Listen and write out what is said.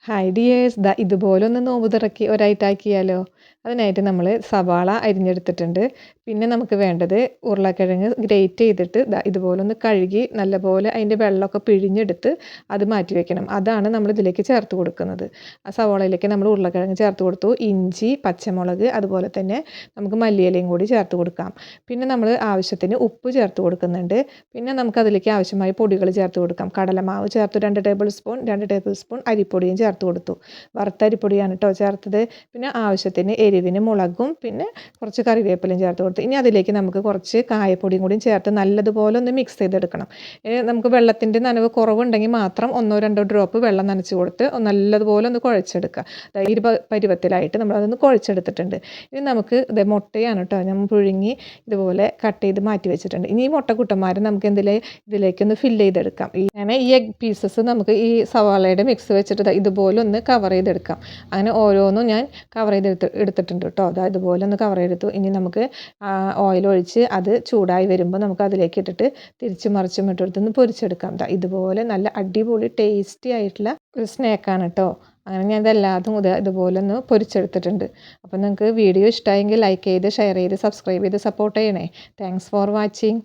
Hi dears ഇതുപോലൊന്ന് നോമ്പ് തുറക്കി ഒരൈറ്റാക്കിയാലോ. അതിനായിട്ട് നമ്മൾ സവാള അരിഞ്ഞെടുത്തിട്ടുണ്ട്. പിന്നെ നമുക്ക് വേണ്ടത് ഉരുളക്കിഴങ്ങ് ഗ്രേറ്റ് ചെയ്തിട്ട് ഇതുപോലൊന്ന് കഴുകി നല്ലപോലെ അതിൻ്റെ വെള്ളമൊക്കെ പിഴിഞ്ഞെടുത്ത് അത് മാറ്റി വെക്കണം. അതാണ് നമ്മൾ ഇതിലേക്ക് ചേർത്ത് കൊടുക്കുന്നത്. ആ സവാളയിലേക്ക് നമ്മൾ ഉരുളക്കിഴങ്ങ് ചേർത്ത് കൊടുത്തു. ഇഞ്ചി, പച്ചമുളക്, അതുപോലെ തന്നെ നമുക്ക് മല്ലിയിലയും കൂടി ചേർത്ത് കൊടുക്കാം. പിന്നെ നമ്മൾ ആവശ്യത്തിന് ഉപ്പ് ചേർത്ത് കൊടുക്കുന്നുണ്ട്. പിന്നെ നമുക്കതിലേക്ക് ആവശ്യമായ പൊടികൾ ചേർത്ത് കൊടുക്കാം. കടലമാവ് ചേർത്ത് 2 ടേബിൾ സ്പൂൺ, 2 ടേബിൾ സ്പൂൺ അരിപ്പൊടിയും ചേർത്ത് കൊടുത്തു. വറുത്തരിപ്പൊടിയാണ് കേട്ടോ ചേർത്തത്. പിന്നെ ആവശ്യത്തിന് എരിവിന് മുളകും പിന്നെ കുറച്ച് കറിവേപ്പിലയും ചേർത്ത് കൊടുത്തു. ഇനി അതിലേക്ക് നമുക്ക് കുറച്ച് കായപ്പൊടിയും കൂടി ചേർത്ത് നല്ലതുപോലെ ഒന്ന് മിക്സ് ചെയ്തെടുക്കണം. നമുക്ക് വെള്ളത്തിൻ്റെ നനവ് കുറവുണ്ടെങ്കിൽ മാത്രം 1-2 ഡ്രോപ്പ് വെള്ളം നനച്ച് കൊടുത്ത് നല്ലതുപോലെ ഒന്ന് കുഴച്ചെടുക്കുക. ഈ പരുവത്തിലായിട്ട് നമ്മളതൊന്ന് കുഴച്ചെടുത്തിട്ടുണ്ട്. ഇനി നമുക്ക് മുട്ടയാണ് കേട്ടോ ഞാൻ പുഴുങ്ങി ഇതുപോലെ കട്ട് ചെയ്ത് മാറ്റി വെച്ചിട്ടുണ്ട്. ഇനി ഈ മുട്ടക്കുട്ടന്മാരെ നമുക്ക് ഇതിലേക്കൊന്ന് ഫില്ല് ചെയ്തെടുക്കാം. അങ്ങനെ ഈ എഗ് പീസസ് നമുക്ക് ഈ സവാളയുടെ മിക്സ് വെച്ചിട്ട് ഇതുപോലെ ഒന്ന് കവർ ചെയ്തെടുക്കാം. അങ്ങനെ ഓരോന്നും ഞാൻ കവർ എടുത്തിട്ടുണ്ട് കേട്ടോ. ഇതുപോലെ ഒന്ന് കവർ ചെയ്തെടുത്തു. ഇനി നമുക്ക് ഓയിൽ ഒഴിച്ച് അത് ചൂടായി വരുമ്പോൾ നമുക്ക് അതിലേക്ക് ഇട്ടിട്ട് തിരിച്ചും മറിച്ചും ഇട്ടെടുത്തൊന്ന് പൊരിച്ചെടുക്കാം. ഇതുപോലെ നല്ല അടിപൊളി ടേസ്റ്റി ആയിട്ടുള്ള ഒരു സ്നാക്കാണ് കേട്ടോ. അങ്ങനെ ഞാൻ ഇതെല്ലാതും ഇതുപോലെ ഒന്ന് പൊരിച്ചെടുത്തിട്ടുണ്ട്. അപ്പോൾ നിങ്ങൾക്ക് വീഡിയോ ഇഷ്ടമായെങ്കിൽ ലൈക്ക് ചെയ്ത് ഷെയർ ചെയ്ത് സബ്സ്ക്രൈബ് ചെയ്ത് സപ്പോർട്ട് ചെയ്യണേ. Thanks for watching.